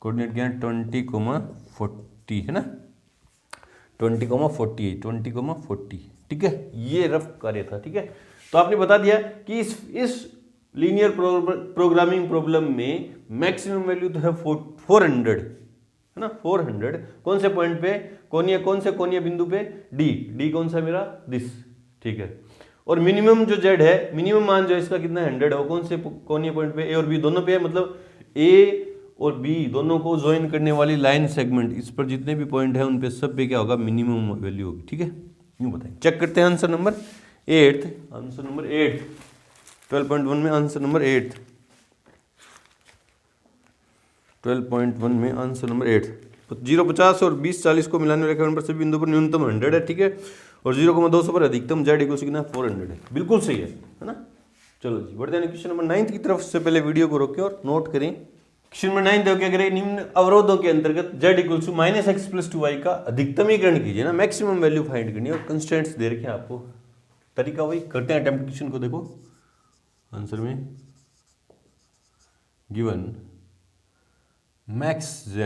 20,40 है ना 20,40 ठीक है। ये रफ कार्य था। ठीक है, तो आपने बता दिया कि इस लीनियर प्रोग्रामिंग प्रॉब्लम में मैक्सिमम वैल्यू तो है 400 है ना 400 कौन से पॉइंट पे कौन से कोणीय बिंदु पे डी कौन सा मेरा दिस। ठीक है, और मिनिमम जो जेड है मिनिमम मान जो इसका कितना 100 है वो कौन से कोणीय पॉइंट पे ए और बी दोनों पे है, मतलब ए और बी दोनों को ज्वाइन करने वाली लाइन सेगमेंट इस पर जितने भी पॉइंट है उन पे सब पे क्या होगा मिनिमम वैल्यू होगी। ठीक है, यूँ बताएं। चेक करते हैं आंसर नंबर 8 12.1 में आंसर नंबर 8 12.1 में आंसर नंबर 8 0,50 और 20-40 को मिलाने वाले रेखाखंड पर सभी बिंदु पर न्यूनतम 100 है। ठीक है, और 0,200 पर अधिकतम जेड इक्वल कितना 400 है। बिल्कुल सही है ना। चलो जी बढ़ते हैं क्वेश्चन नंबर 9 की तरफ। से पहले वीडियो को रोकें और नोट करें। क्वेश्चन नंबर 9 देखो क्या करें, निम्न अवरोधों के अंतर्गत z इक्वल टू -x+2y का अधिकतमीकरण कीजिए ना, मैक्सिमम वैल्यू फाइंड करनी है और कंस्ट्रेंट्स दे रखे हैं आपको। तरीका वही करते हैं, अटेम्प्ट क्वेश्चन को देखो। आंसर में given max z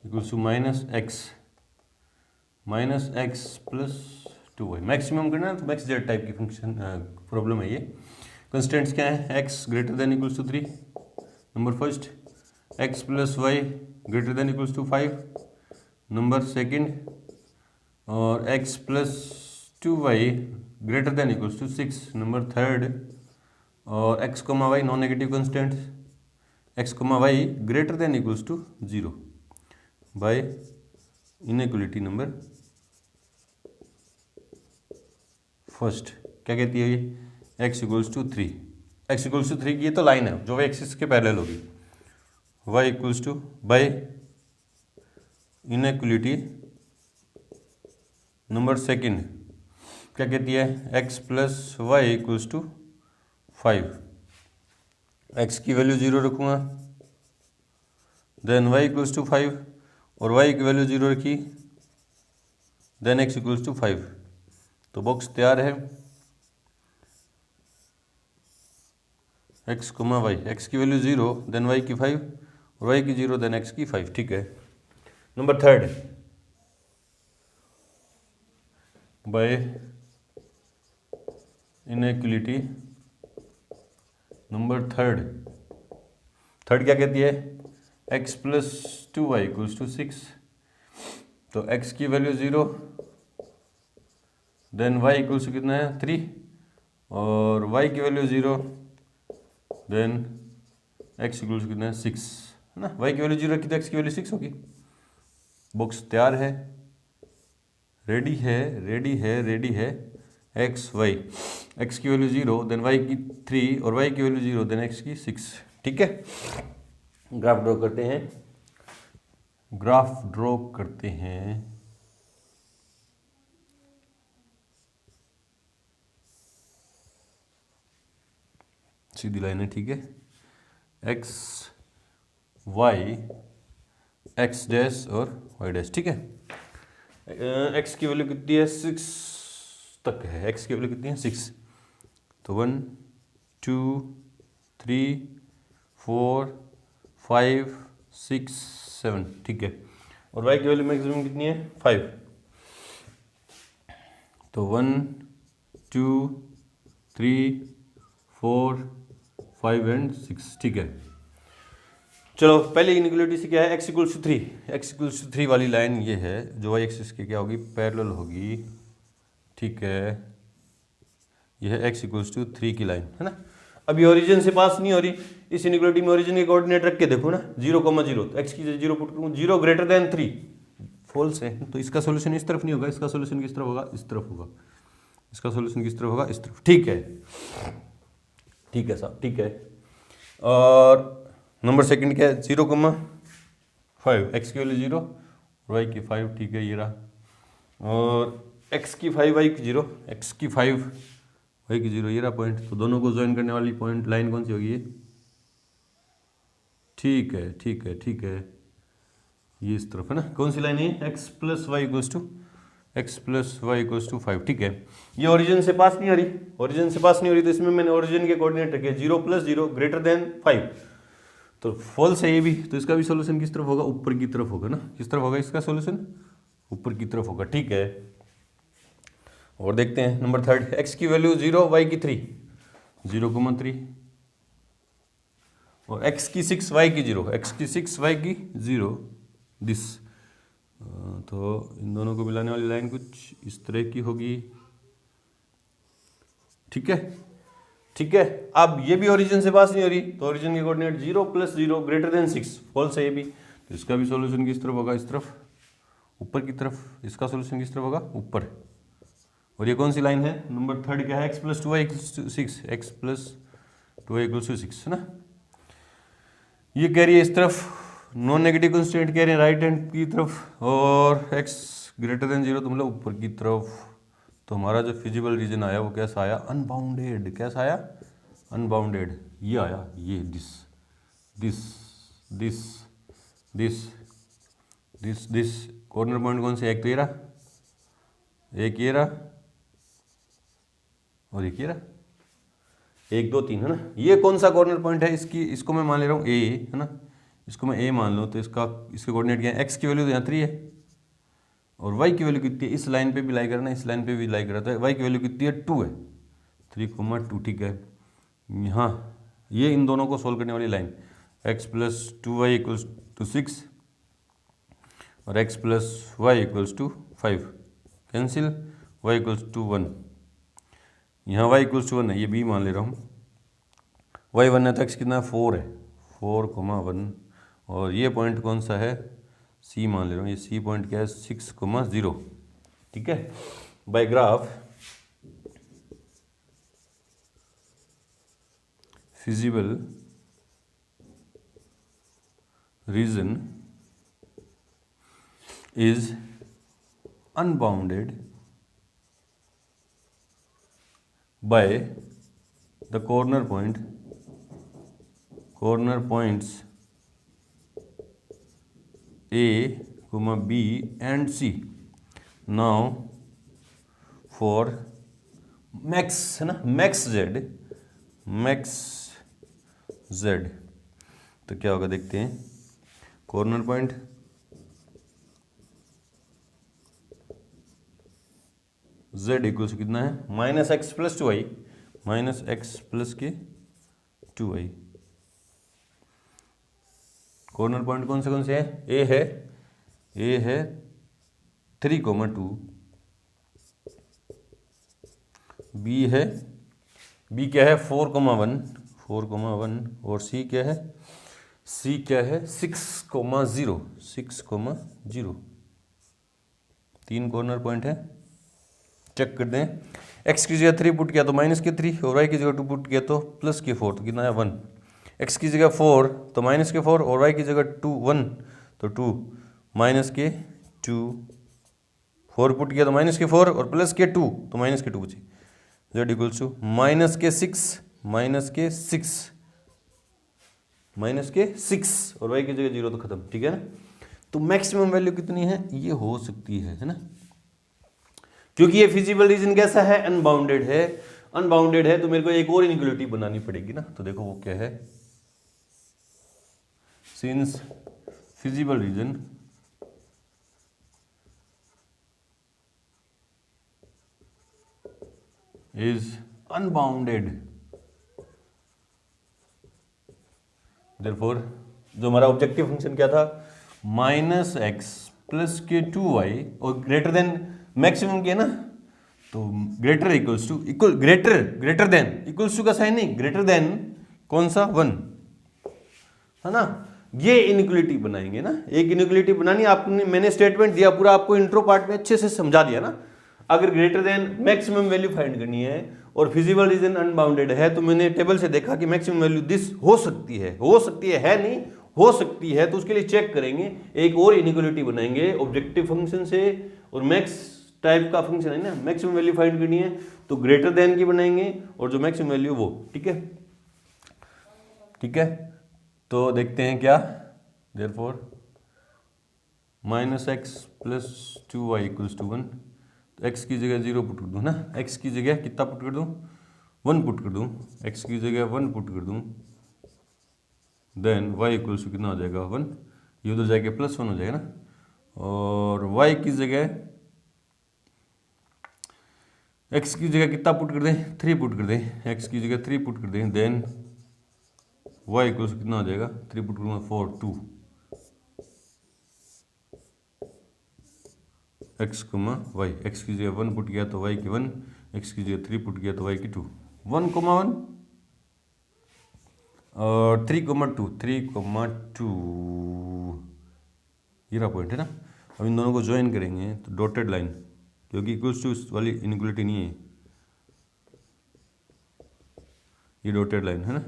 equal to -x+2y maximum करना है तो मैक्स z टाइप की फंक्शन प्रॉब्लम है ये। कंस्टेंट्स क्या है x greater than equals to 3 number first, x+y greater than equals to 5 number second, और x+2y greater than equals to 6 number third, और x, y non negative constants x, y greater than equals to 0 by inequality number first. क्या कहती है ये x इक्वल्स टू 3 की ये तो लाइन है जो एक्सिस के पैरेलल होगी। y equals to by inequality number second क्या कहती है x+y इक्वल्स टू 5। x की वैल्यू 0 रखूँगा, देन y इक्वल्स टू 5 और y की वैल्यू 0 रखी, देन x इक्वल्स टू 5। तो बॉक्स तैयार है। x, y x की वैल्यू 0 देन y की 5 और y की 0 देन x की 5। ठीक है, number third by inequality number third क्या कहती है x+2y इक्वल्स टू 6। तो x की वैल्यू 0 देन y इक्वल्स टू कितना है 3 और y की वैल्यू 0 देन x इक्वल्स टू कितना है 6 है ना। y की वैल्यू 0 रखी तो x की वैल्यू 6 होगी। बॉक्स तैयार है, रेडी है x y x की वैल्यू 0 देन y की 3 और y की वैल्यू 0 देन x की 6। ठीक है, ग्राफ ड्रॉ करते हैं। सीधी लाइन है। ठीक है, x y x डैश और y डैश। ठीक है, x की वैल्यू कितनी है 6 तक है, x की वैल्यू कितनी है 6। तो 1 2 3 4 5 6 7। ठीक है, और y की वैल्यू मैक्सिमम कितनी है 5। तो 1 2 3 4 5 एंड 6। ठीक है, चलो पहले इनइक्वलिटी से क्या है x इक्वल्स टू 3 वाली लाइन ये है जो y एक्सिस के क्या होगी पैरेलल होगी। ठीक है, ये है x इक्वल्स टू 3 की लाइन है ना। अभी ओरिजिन से पास नहीं हो रही, इस इनइक्वलिटी में ओरिजिन के कोऑर्डिनेट रख के देखो ना 0,0 तो x की 0 पुट करूँ 0 ग्रेटर देन 3 फॉल्स है, तो इसका सोल्यूशन इस तरफ नहीं होगा, इसका सोल्यूशन किस तरफ होगा इस तरफ होगा, इसका सोल्यूशन किस तरफ होगा इस तरफ। ठीक है साहब, ठीक है। और नंबर सेकंड क्या है 0,5 x की वैल्यू 0 y की 5। ठीक है, ये रहा, और x की 5 y की 0 x की 5 y की 0 ये रहा पॉइंट। तो दोनों को ज्वाइन करने वाली पॉइंट लाइन कौन सी होगी ये। ठीक है, ये इस तरफ है ना। कौन सी लाइन है x+y equals to x plus y equals to 5। ठीक है, ये ओरिजिन से पास नहीं आ रही, ओरिजिन से पास नहीं हो रही, तो इसमें मैंने ओरिजिन के कोऑर्डिनेट रखे 0 + 0 ग्रेटर देन 5, तो फॉल्स है ये भी, तो इसका भी सोल्यूशन किस तरफ होगा, ऊपर की तरफ होगा ना। किस तरफ होगा इसका सोल्यूशन, ऊपर की तरफ होगा। ठीक है, और देखते हैं नंबर 3, एक्स की वैल्यू 0 वाई की 3, 0,3 और एक्स की 6 वाई की 0, एक्स की 6 वाई की 0 दिस। तो इन दोनों को मिलाने वाली लाइन कुछ इस तरह की होगी। ठीक है, ठीक है, अब ये भी ओरिजिन से पास नहीं हो रही, तो ओरिजिन के कोऑर्डिनेट 0 + 0 ग्रेटर देन 6, फॉल्स है ये भी, तो इसका भी सॉल्यूशन किस तरफ होगा, इस तरफ, ऊपर की तरफ। इसका सॉल्यूशन किस तरफ होगा, ऊपर। और ये कौन सी लाइन है, नंबर 3 क्या है, x + 2y = 6, x + 2y = 6 है ना। ये कह रही है इस तरफ, नॉन नेगेटिव कंस्टेंट कह रहे हैं राइट हैंड की तरफ, और x ग्रेटर देन 0 तो मतलब ऊपर की तरफ। तो हमारा जो फिजिबल रीजन आया वो कैसा आया, अनबाउंडेड। कैसा आया, अनबाउंडेड। ये आया, ये this this this this this this. Corner point कौन से, एक तो ये रहा, एक ये रहा, और एक ये रहा, 1 2 3 है ना। ये कौन सा कॉर्नर पॉइंट है, इसको मैं मान ले रहा हूँ ए है ना, इसको मैं ए मान लूँ, तो इसके कोऑर्डिनेट क्या है, एक्स की वैल्यू तो यहाँ 3 है, और वाई की वैल्यू कितनी है, इस लाइन पे भी लाई करना, इस लाइन पे भी लाई करा, तो वाई की वैल्यू कितनी है, 2 है, 3,2। ठीक है, यहाँ ये इन दोनों को सोल्व करने वाली लाइन, x + 2y = 6 और x + y = 5, कैंसिल, y = 1, यहाँ y = 1 है, ये b मान ले रहा हूँ, y 1 है तो x कितना, 4 है, 4,1, और ये पॉइंट कौन सा है, c मान ले रहा हूँ, ये c पॉइंट क्या है, 6,0। ठीक है, by graph feasible region is unbounded by the corner points A, B and C. Now for max है ना, max z, तो क्या होगा देखते हैं। कॉर्नर पॉइंट z इक्वल्स कितना है, -x + 2y, -x + 2y। Corner point कौन से है, ए है 3,2, बी क्या है 4,1, और सी क्या है 6,0। 3 कॉर्नर पॉइंट है, चेक कर दें। x की जगह 3 पुट किया तो -3, और y की जगह 2 पुट किया तो +4, तो कितना है 1। x की जगह 4 तो -4, और y की जगह 2 1 तो 2, -2, 4 पुट किया तो -4 और +2 तो -2 बचे। z = -6 और y की जगह 0 तो खत्म। ठीक है ना, तो मैक्सिमम वैल्यू कितनी है, ये हो सकती है ना, क्योंकि ये फिजिबल रीजन कैसा है, अनबाउंडेड है, तो मेरे को एक और इनइक्वालिटी बनानी पड़ेगी ना। तो देखो वो क्या है, since feasible region is unbounded, therefore जो हमारा ऑब्जेक्टिव फंक्शन क्या था, -x + 2y, और ग्रेटर देन मैक्सिमम किया ना, तो ग्रेटर देन इक्वल्स टू का साइन नहीं, ग्रेटर देन कौन सा 1 है ना। ये इनइक्वालिटी बनाएंगे ना, एक इनइक्वालिटी बनानी आपने, मैंने स्टेटमेंट दिया पूरा, आपको इंट्रो पार्ट में अच्छे से समझा दिया ना। अगर greater than maximum value find करनी है और फिजिबल रीजन अनबाउंडेड है, तो मैंने टेबल से देखा कि मैक्सिमम वैल्यू दिस हो सकती है नहीं हो सकती है, तो उसके लिए चेक करेंगे, एक और इनइक्वालिटी बनाएंगे ऑब्जेक्टिव फंक्शन से, और मैक्स टाइप का फंक्शन है ना, मैक्सिमम वैल्यू फाइंड करनी है तो ग्रेटर देन की बनाएंगे, और जो मैक्सिमम वैल्यू वो। ठीक है, तो देखते हैं क्या, देयरफॉर -x + 2y = 1, तो एक्स की जगह 0 पुट कर दूँ ना, एक्स की जगह कितना पुट कर दूँ, 1 पुट कर दूँ, एक्स की जगह 1 पुट कर दूँ, देन y इक्वल्स टू कितना हो जाएगा 1, ये उधर जाके +1 हो जाएगा ना, और y की जगह x की जगह कितना पुट कर दें, 3 पुट कर दें, x की जगह 3 पुट कर दें, देन y इक्वल्स कितना हो जाएगा, 3 पुट करूँगा 4 2, x कोमा y, x की जगह 1 पुट किया तो y की 1, x की जगह 3 पुट किया तो y की 2, 1 कोमा 1 और 3 कोमा 2, 3 कोमा 2, ये रहा पॉइंट है ना। अब इन दोनों को ज्वाइन करेंगे तो डॉटेड लाइन, क्योंकि इक्वल्स टू वाली इनइक्वलिटी नहीं है, ये डॉटेड लाइन है ना,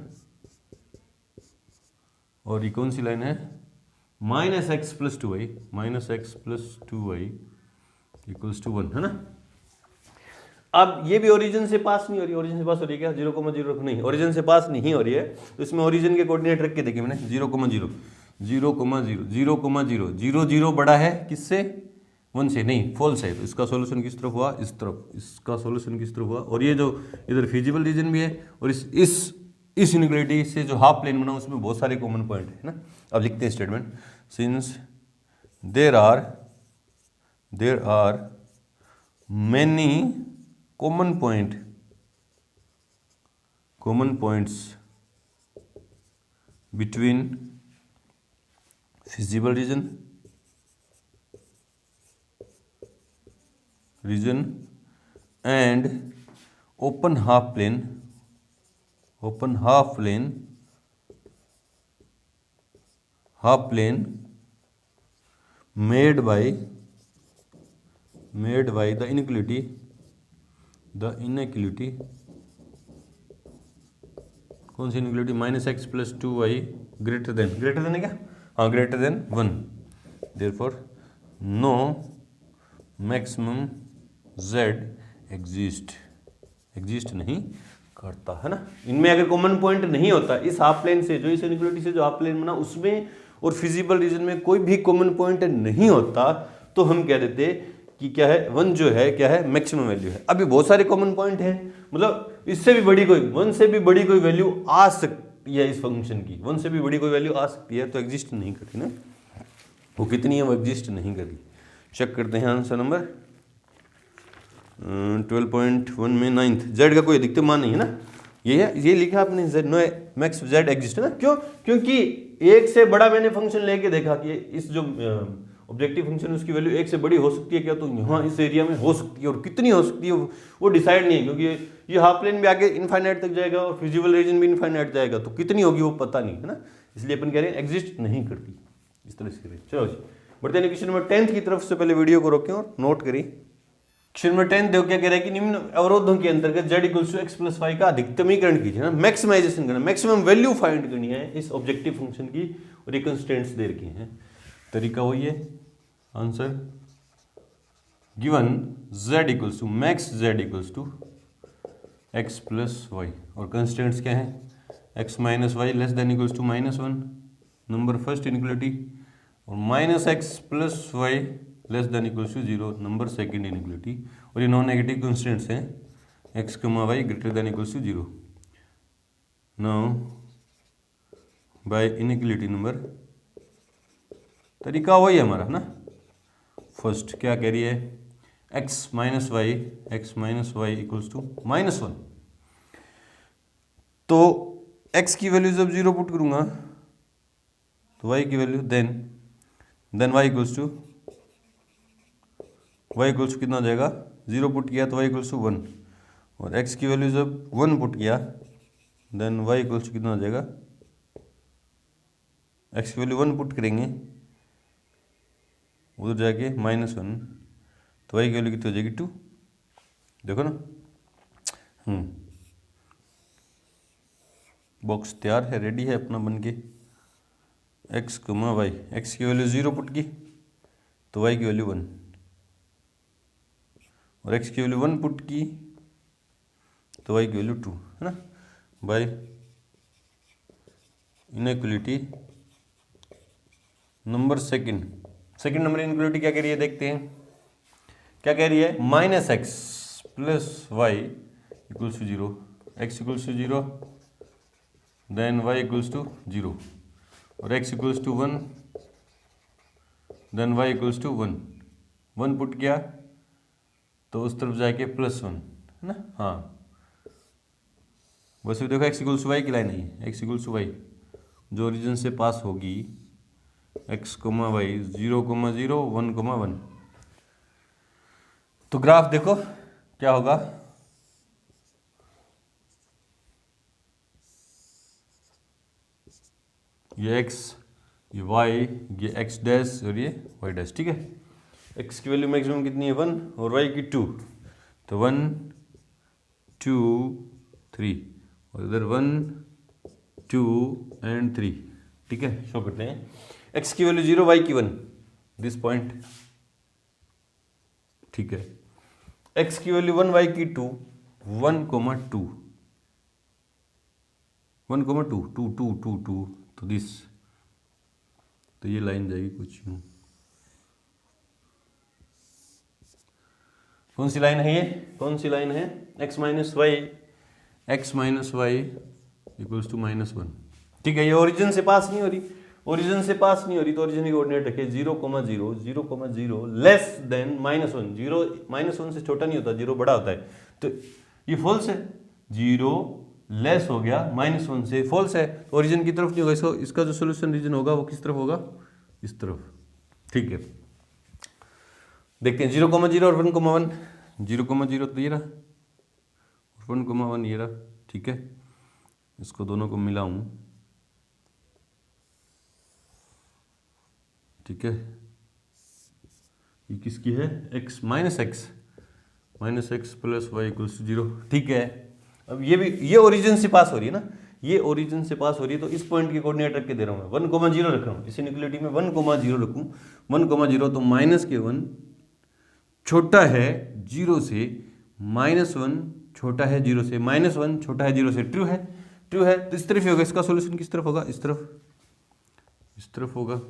और ये कौन सी लाइन है, -x + 2y, -x + 2y equals to 1 है ना। अब ये भी ओरिजिन से पास नहीं हो रही, ओरिजिन से पास हो रही है क्या, 0,0 नहीं, ओरिजिन से पास नहीं हो रही है, तो इसमें ओरिजिन के कोऑर्डिनेट रख के देखे मैंने, 0,0 0,0 0,0 0 0 बड़ा है किससे, 1 से, नहीं फॉल्स है, तो इसका सॉल्यूशन किस तरफ हुआ, इस तरफ, इसका सॉल्यूशन किस तरफ हुआ, और ये जो इधर फिजिबल रीजन भी है, और इस इनइक्वालिटी से जो हाफ प्लेन बना उसमें बहुत सारे कॉमन पॉइंट है ना। अब लिखते हैं statement, since there are many common points between visible region and open half plane made by the inequality कौन सी inequality, -x + 2y greater than है क्या, हाँ greater than 1, therefore no maximum z exist नहीं करता है ना। इनमें अगर कॉमन पॉइंट नहीं होता, इस हाफ प्लेन से जो इस इनइक्वालिटी से जो हाफ प्लेन बना उसमें और फिजिबल रीजन में कोई भी कॉमन पॉइंट नहीं होता, तो हम कह देते कि क्या है, 1 जो है क्या है, मैक्सिमम वैल्यू है। अभी बहुत सारे कॉमन पॉइंट हैं, मतलब इससे भी बड़ी कोई 1 से भी बड़ी कोई वैल्यू आ सकती है इस फंक्शन की, 1 से भी बड़ी कोई वैल्यू आ सकती है, तो एग्जिस्ट नहीं करती ना, वो कितनी है, वो एग्जिस्ट नहीं करती। चेक करते हैं आंसर नंबर 12.1 में 9th, जेड का कोई अधिकतम मान नहीं है ना, ये लिखा आपने, z no max z exist है ना, क्यों, क्योंकि एक से बड़ा मैंने फंक्शन लेके देखा कि इस जो ऑब्जेक्टिव फंक्शन उसकी वैल्यू 1 से बड़ी हो सकती है क्या, तो यहाँ इस एरिया में हो सकती है, और कितनी हो सकती है वो डिसाइड नहीं है, क्योंकि ये हाफ प्लेन भी आगे इनफाइनाइट तक जाएगा और फिजिबल रीजन भी इनफाइनाइट जाएगा, तो कितनी होगी वो पता नहीं है ना, इसलिए अपन कह रहे हैं एग्जिस्ट नहीं करती, इस तरह से करें। चलो जी बढ़ते हैं क्वेश्चन नंबर 10 की तरफ से, पहले वीडियो को रोकें और नोट करें। क्वेश्चन नंबर 10 देखो क्या कह रहा है कि निम्न अवरोधों के अंतर्गत z = x + y का अधिकतमीकरण कीजिए ना, मैक्सिमाइजेशन करना, मैक्सिमम वैल्यू फाइंड करनी है इस ऑब्जेक्टिव फंक्शन की, और ये कंस्ट्रेंट्स दे रखे हैं, तरीका वही है, answer given z = max z = x + y, और कंस्ट्रेंट्स क्या है, x - y less than equals to -1 number first inequality, और -x + y less than equals to 0 number second inequality, और ये नॉन नेगेटिव कंस्टेंट्स हैं, x, y greater than equals to 0। Now by inequality number, तरीका वही है हमारा ना, फर्स्ट क्या कह रही है, x - y इक्वल्स टू -1, तो x की वैल्यू जब 0 पुट करूंगा तो y की value then y equals to कितना हो जाएगा, 0 पुट किया तो y इक्वल्स टू 1, और x की वैल्यू जब 1 पुट किया देन y इक्वल्स टू कितना हो जाएगा, x की वैल्यू 1 पुट करेंगे उधर जाके -1, तो y की वैल्यू कितनी हो जाएगी 2, देखो ना, बॉक्स तैयार है, रेडी है अपना बन के, x, y, x की वैल्यू 0 पुट की तो y की वैल्यू 1, और x की वैल्यू 1 पुट की तो y की वैल्यू 2 है ना, by inequality number second number inequality क्या कह रही है देखते हैं, क्या कह रही है, minus x plus y equals to 0, x equals to 0 then y equals to 0 और x equals to 1 then y equals to 1, 1 put किया तो उस तरफ जाके +1 है ना। हाँ वैसे देखो एक्स इक्वल्स टू वाई की लाइन है, एक्स इक्वल्स टू वाई जो ओरिजिन से पास होगी एक्स कोमा वाई 0,0 1,1। तो ग्राफ देखो क्या होगा, ये एक्स, ये वाई, ये एक्स डैश और ये वाई डैश। ठीक है, एक्स की वैल्यू मैक्सिमम कितनी है 1 और वाई की 2, तो 1 2 3 और इधर 1 2 एंड 3। ठीक है, शो करते हैं, एक्स की वैल्यू 0 वाई की 1 दिस पॉइंट। ठीक है, एक्स की वैल्यू 1 वाई की 2 1,2 1,2 2 2 2 2 तो दिस, तो ये लाइन जाएगी कुछ यूं। कौन सी लाइन है ये, कौन सी लाइन है, x minus y equals to -1। ठीक है, ये ओरिजिन से पास नहीं हो रही, ओरिजिन से पास नहीं हो रही तो ओरिजिन की कोऑर्डिनेट रखे 0,0 0,0 लेस देन -1। 0 -1 से छोटा नहीं होता, 0 बड़ा होता है, तो ये फॉल्स है, 0 लेस हो गया -1 से, फॉल्स है, तो ओरिजिन की तरफ नहीं होगा। इसको, इसका जो सोल्यूशन रीजन होगा वो किस तरफ होगा, इस तरफ। ठीक है, देखते हैं 0,0 और 1,1, 0,0 तो ये रहा, 1,1 ये रहा। ठीक है, इसको दोनों को मिलाऊं, ठीक है, ये किसकी है, x minus x plus y equals to 0। ठीक है, अब ये भी, ये ओरिजिन से पास हो रही है ना, ये ओरिजिन से पास हो रही है, तो इस पॉइंट की कोऑर्डिनेट रख के दे रहा हूँ मैं, 1,0 रख रहा हूँ, इस इनइक्वालिटी में 1,0 रखूँ, 1,0 तो -1 छोटा है 0 से, -1 छोटा है 0 से, -1 छोटा है 0 से, ट्रू है, ट्रू है, तो इस तरफ ही होगा। इसका सॉल्यूशन किस तरफ होगा, इस तरफ होगा,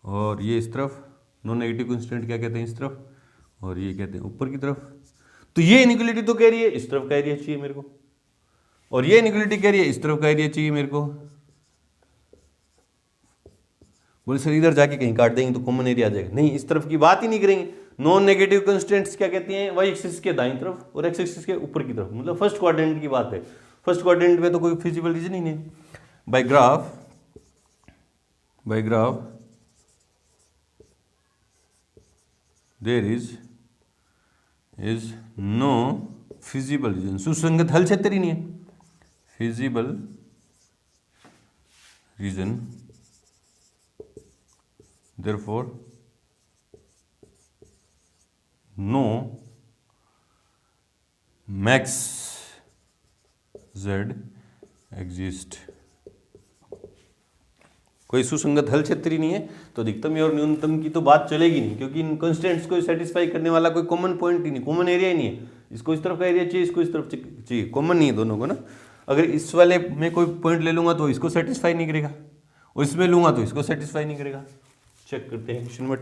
और ये इस तरफ, नॉन नेगेटिव कांस्टेंट क्या कहते हैं, इस तरफ, और ये कहते हैं ऊपर की तरफ। तो ये इनइक्वालिटी तो कह रही है इस तरफ का एरिया चाहिए मेरे को, और ये इनइक्वालिटी कह रही है इस तरफ का एरिया चाहिए मेरे को। बोले सर इधर जाके कहीं काट देंगे तो कॉमन एरिया आ जाएगा, नहीं, इस तरफ की बात ही नहीं करेंगे। नॉन नेगेटिव कांस्टेंट्स क्या कहती हैं, वाई एक्सिस के दाईं तरफ और एक्स एक्सिस के ऊपर की तरफ, मतलब फर्स्ट क्वाड्रेंट की बात है। फर्स्ट क्वाड्रेंट में तो कोई फिजिबल रीजन ही नहीं। By graph there is no feasible region, सुसंगत हल क्षेत्र ही नहीं है, feasible region, therefore no max z exist। कोई सुसंगत हल क्षेत्र ही नहीं है, तो अधिकतम और न्यूनतम की तो बात चलेगी नहीं, क्योंकि इन कंस्टेंट्स को सेटिस्फाई करने वाला कोई कॉमन पॉइंट ही नहीं, कॉमन एरिया ही नहीं है। इसको इस तरफ का एरिया चाहिए, इसको इस तरफ चाहिए, कॉमन नहीं है दोनों को ना। अगर इस वाले में कोई पॉइंट ले लूंगा तो इसको सेटिस्फाई नहीं करेगा, और इसमें लूंगा तो इसको सेटिस्फाई नहीं करेगा। चेक करते हैं क्वेश्चन नंबर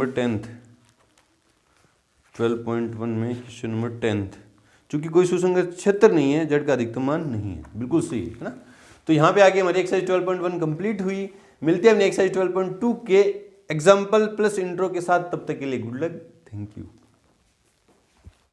10 12.1 में क्वेश्चन नंबर 10, चूंकि कोई सुसंगत क्षेत्र नहीं है, z का अधिकतम मान नहीं है, बिल्कुल सही है ना। तो यहाँ पे आगे हमारी एक्सरसाइज 12.1 कंप्लीट हुई। मिलते हैं अपने एक्सरसाइज 12.2 के एग्जाम्पल प्लस इंट्रो के साथ, तब तक के लिए गुड लक, थैंक यू।